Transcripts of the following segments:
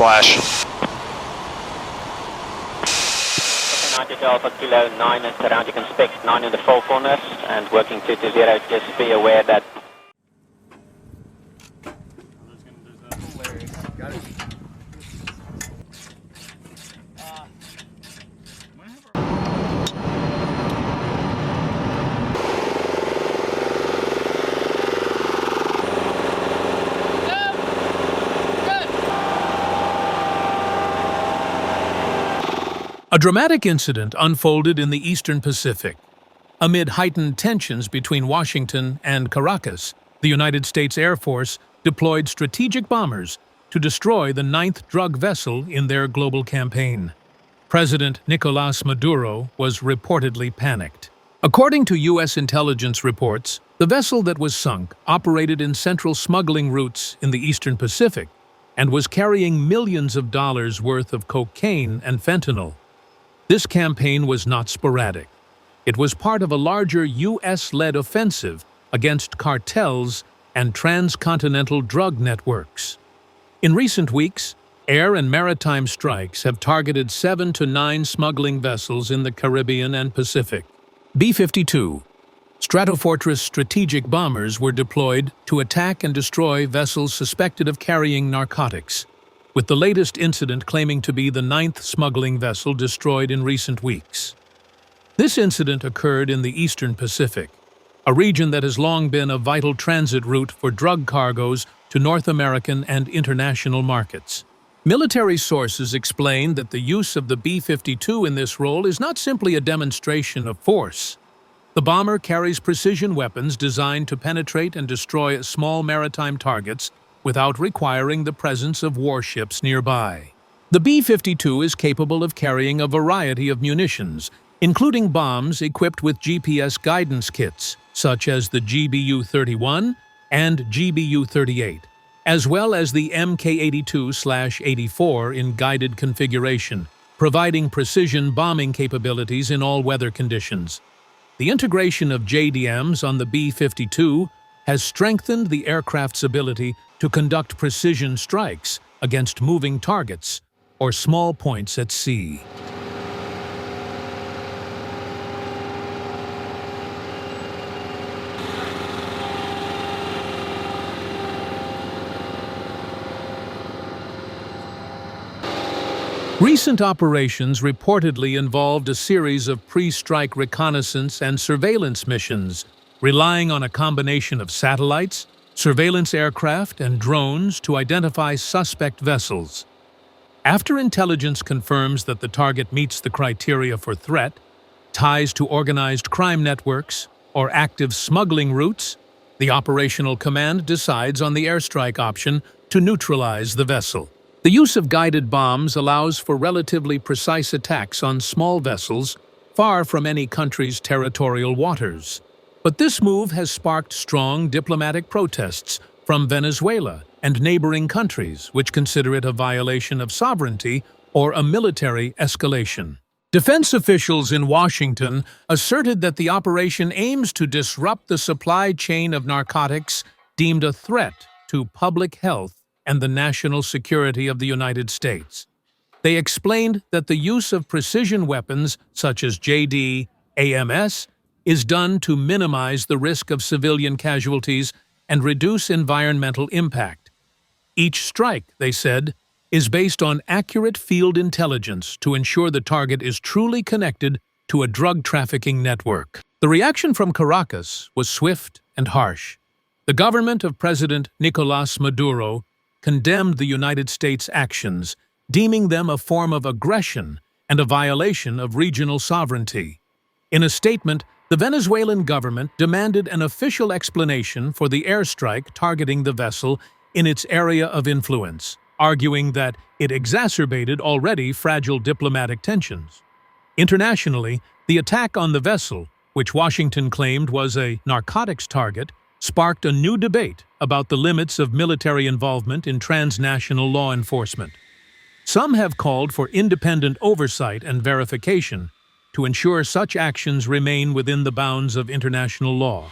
flash. 90 Alpha Kilo 9 and surround, you can spec 9 in the 4 corners and working 220, just be aware that. Got it. A dramatic incident unfolded in the Eastern Pacific. Amid heightened tensions between Washington and Caracas, the United States Air Force deployed strategic bombers to destroy the 9th drug vessel in their global campaign. President Nicolás Maduro was reportedly panicked. According to U.S. intelligence reports, the vessel that was sunk operated in central smuggling routes in the Eastern Pacific and was carrying millions of dollars worth of cocaine and fentanyl. This campaign was not sporadic. It was part of a larger U.S.-led offensive against cartels and transcontinental drug networks. In recent weeks, air and maritime strikes have targeted 7 to 9 smuggling vessels in the Caribbean and Pacific. B-52, Stratofortress strategic bombers were deployed to attack and destroy vessels suspected of carrying narcotics, with the latest incident claiming to be the 9th smuggling vessel destroyed in recent weeks. This incident occurred in the Eastern Pacific, a region that has long been a vital transit route for drug cargoes to North American and international markets. Military sources explain that the use of the B-52 in this role is not simply a demonstration of force. The bomber carries precision weapons designed to penetrate and destroy small maritime targets without requiring the presence of warships nearby. The B-52 is capable of carrying a variety of munitions, including bombs equipped with GPS guidance kits, such as the GBU-31 and GBU-38, as well as the Mk-82/84 in guided configuration, providing precision bombing capabilities in all weather conditions. The integration of JDMs on the B-52 has strengthened the aircraft's ability to conduct precision strikes against moving targets or small points at sea. Recent operations reportedly involved a series of pre-strike reconnaissance and surveillance missions, relying on a combination of satellites, surveillance aircraft, and drones to identify suspect vessels. After intelligence confirms that the target meets the criteria for threat, ties to organized crime networks, or active smuggling routes, the operational command decides on the airstrike option to neutralize the vessel. The use of guided bombs allows for relatively precise attacks on small vessels far from any country's territorial waters. But this move has sparked strong diplomatic protests from Venezuela and neighboring countries, which consider it a violation of sovereignty or a military escalation. Defense officials in Washington asserted that the operation aims to disrupt the supply chain of narcotics deemed a threat to public health and the national security of the United States. They explained that the use of precision weapons such as JDAMs is done to minimize the risk of civilian casualties and reduce environmental impact. Each strike, they said, is based on accurate field intelligence to ensure the target is truly connected to a drug trafficking network. The reaction from Caracas was swift and harsh. The government of President Nicolás Maduro condemned the United States' actions, deeming them a form of aggression and a violation of regional sovereignty. In a statement, the Venezuelan government demanded an official explanation for the airstrike targeting the vessel in its area of influence, arguing that it exacerbated already fragile diplomatic tensions. Internationally, the attack on the vessel, which Washington claimed was a narcotics target, sparked a new debate about the limits of military involvement in transnational law enforcement. Some have called for independent oversight and verification to ensure such actions remain within the bounds of international law.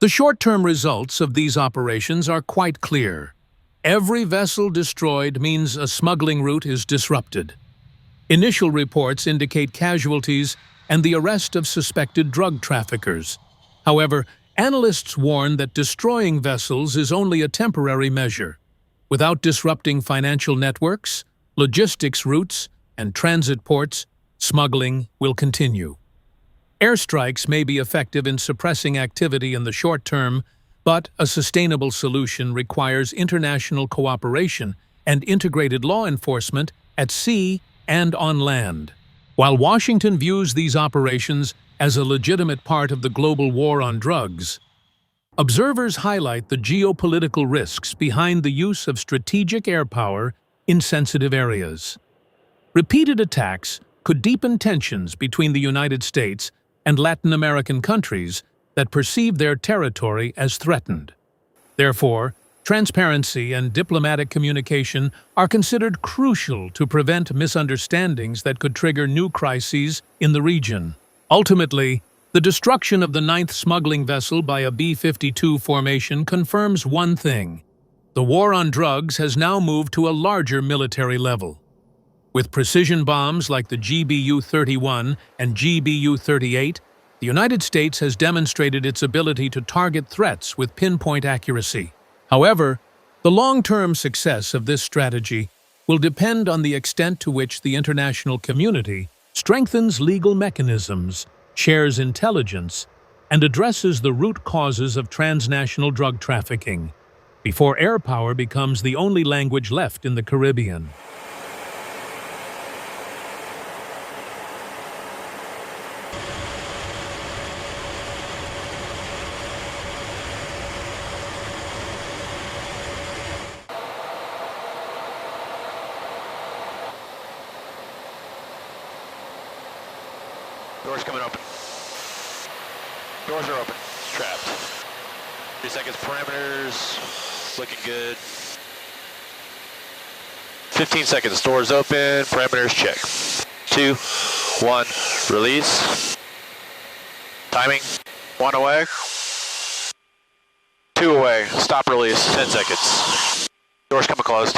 The short-term results of these operations are quite clear. Every vessel destroyed means a smuggling route is disrupted. Initial reports indicate casualties and the arrest of suspected drug traffickers. However, analysts warn that destroying vessels is only a temporary measure. Without disrupting financial networks, logistics routes, and transit ports, smuggling will continue. Airstrikes may be effective in suppressing activity in the short term, but a sustainable solution requires international cooperation and integrated law enforcement at sea and on land. While Washington views these operations as a legitimate part of the global war on drugs, observers highlight the geopolitical risks behind the use of strategic air power in sensitive areas. Repeated attacks could deepen tensions between the United States and Latin American countries that perceive their territory as threatened. Therefore, transparency and diplomatic communication are considered crucial to prevent misunderstandings that could trigger new crises in the region. Ultimately, the destruction of the 9th smuggling vessel by a B-52 formation confirms one thing: the war on drugs has now moved to a larger military level. With precision bombs like the GBU-31 and GBU-38, the United States has demonstrated its ability to target threats with pinpoint accuracy. However, the long-term success of this strategy will depend on the extent to which the international community strengthens legal mechanisms, shares intelligence, and addresses the root causes of transnational drug trafficking, before air power becomes the only language left in the Caribbean. Doors coming open. Doors are open. Trapped. 3 seconds. Parameters looking good. 15 seconds. Doors open. Parameters check. 2, 1. Release. Timing. 1 away. 2 away. Stop release. 10 seconds. Doors coming closed.